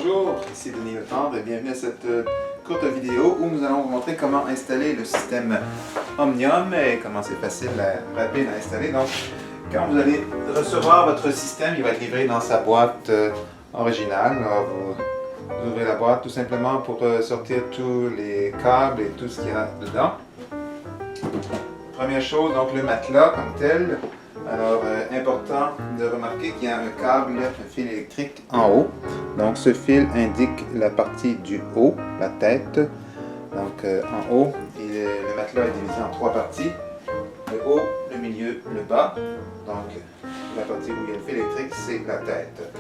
Bonjour, ici Denis Letendre et bienvenue à cette courte vidéo où nous allons vous montrer comment installer le système Omnium et comment c'est facile, rapide à installer. Donc, quand vous allez recevoir votre système, il va être livré dans sa boîte originale. Alors, vous ouvrez la boîte tout simplement pour sortir tous les câbles et tout ce qu'il y a dedans. Première chose, donc le matelas comme tel. Alors, important de remarquer qu'il y a un câble, un fil électrique en haut. Donc, ce fil indique la partie du haut, la tête. Donc, en haut, le matelas est divisé en trois parties. Le haut, le milieu, le bas. Donc, la partie où il y a le fil électrique, c'est la tête.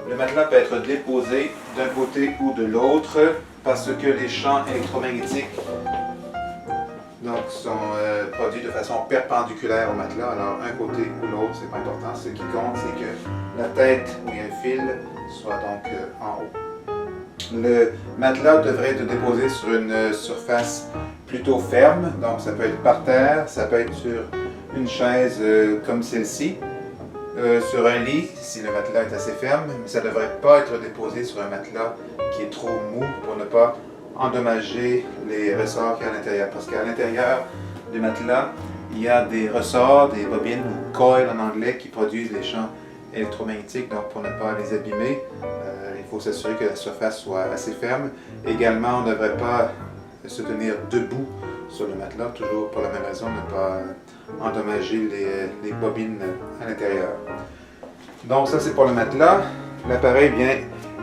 Le matelas peut être déposé d'un côté ou de l'autre parce que les champs électromagnétiques sont produits de façon perpendiculaire au matelas. Alors, un côté ou l'autre, c'est pas important. Ce qui compte, c'est que la tête où il y a un fil soit donc en haut. Le matelas devrait être déposé sur une surface plutôt ferme. Donc, ça peut être par terre, ça peut être sur une chaise comme celle-ci, sur un lit, si le matelas est assez ferme, mais ça ne devrait pas être déposé sur un matelas qui est trop mou pour ne pas endommager les ressorts qu'il y a à l'intérieur. Parce qu'à l'intérieur du matelas, il y a des ressorts, des bobines ou coils en anglais qui produisent les champs électromagnétiques. Donc pour ne pas les abîmer, il faut s'assurer que la surface soit assez ferme. Également, on ne devrait pas se tenir debout sur le matelas, toujours pour la même raison, ne pas endommager les bobines à l'intérieur. Donc ça c'est pour le matelas. L'appareil vient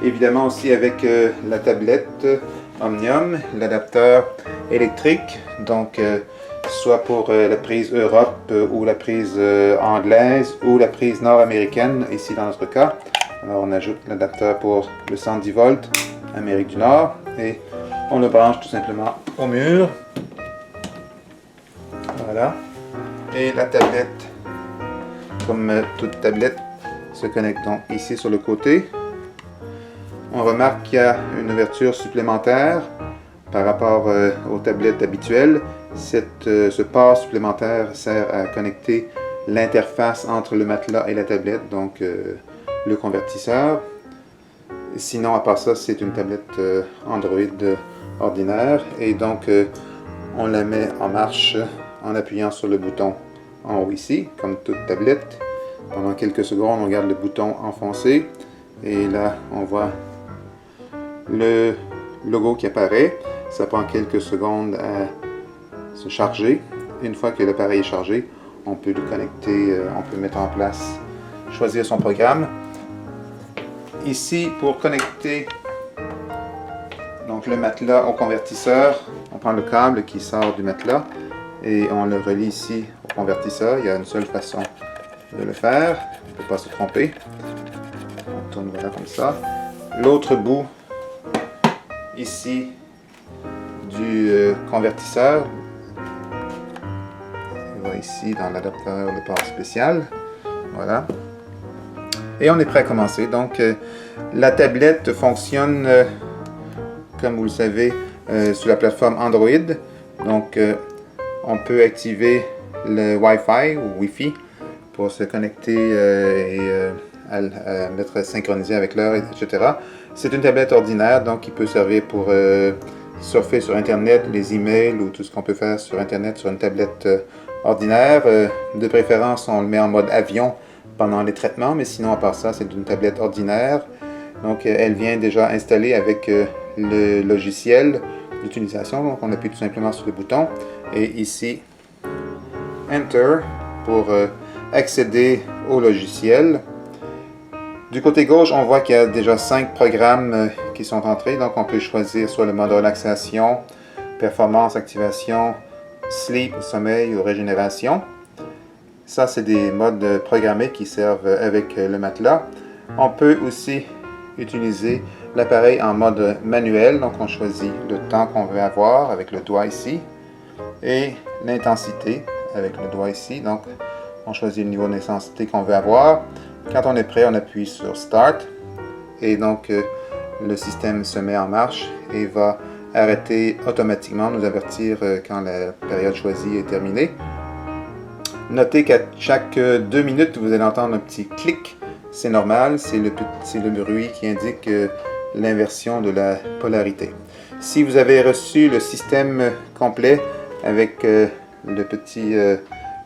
évidemment aussi avec la tablette Omnium, l'adapteur électrique, donc soit pour la prise Europe ou la prise anglaise ou la prise nord-américaine, ici dans notre cas. Alors on ajoute l'adapteur pour le 110 volts Amérique du Nord et on le branche tout simplement au mur. Voilà. Et la tablette, comme toute tablette, se connecte donc ici sur le côté. On remarque qu'il y a une ouverture supplémentaire par rapport aux tablettes habituelles. Ce port supplémentaire sert à connecter l'interface entre le matelas et la tablette, donc le convertisseur. Sinon, à part ça, c'est une tablette Android ordinaire et donc on la met en marche en appuyant sur le bouton en haut ici, comme toute tablette. Pendant quelques secondes, on garde le bouton enfoncé et là, on voit le logo qui apparaît. Ça prend quelques secondes à se charger. Une fois que l'appareil est chargé, on peut le connecter, on peut mettre en place, choisir son programme. Ici, pour connecter donc le matelas au convertisseur, on prend le câble qui sort du matelas et on le relie ici au convertisseur. Il y a une seule façon de le faire, on ne peut pas se tromper. On tourne voilà comme ça. L'autre bout ici du convertisseur, on va ici dans l'adapteur de port spécial, voilà, et on est prêt à commencer. Donc la tablette fonctionne comme vous le savez sur la plateforme Android. Donc on peut activer le Wi-Fi ou Wi-Fi pour se connecter et à être synchronisé avec l'heure, etc. C'est une tablette ordinaire, donc qui peut servir pour surfer sur Internet, les emails ou tout ce qu'on peut faire sur Internet sur une tablette ordinaire. De préférence, on le met en mode avion pendant les traitements, mais sinon, à part ça, c'est une tablette ordinaire. Donc, elle vient déjà installée avec le logiciel d'utilisation. Donc, on appuie tout simplement sur le bouton. Et ici, Enter pour accéder au logiciel. Du côté gauche, on voit qu'il y a déjà 5 programmes qui sont entrés. Donc, on peut choisir soit le mode relaxation, performance, activation, sleep, sommeil ou régénération. Ça, c'est des modes programmés qui servent avec le matelas. On peut aussi utiliser l'appareil en mode manuel. Donc, on choisit le temps qu'on veut avoir avec le doigt ici et l'intensité avec le doigt ici. Donc, on choisit le niveau d'intensité qu'on veut avoir. Quand on est prêt, on appuie sur Start et donc le système se met en marche et va arrêter automatiquement, nous avertir quand la période choisie est terminée. Notez qu'à chaque 2 minutes, vous allez entendre un petit clic. C'est normal, c'est le bruit qui indique l'inversion de la polarité. Si vous avez reçu le système complet avec le petit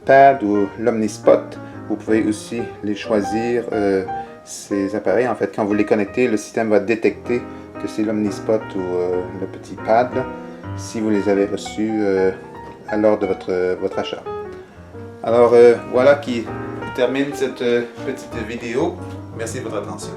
pad ou l'Omnispot, vous pouvez aussi les choisir, ces appareils. En fait, quand vous les connectez, le système va détecter que c'est l'Omnispot ou le petit pad, là, si vous les avez reçus lors de votre achat. Alors voilà qui termine cette petite vidéo. Merci de votre attention.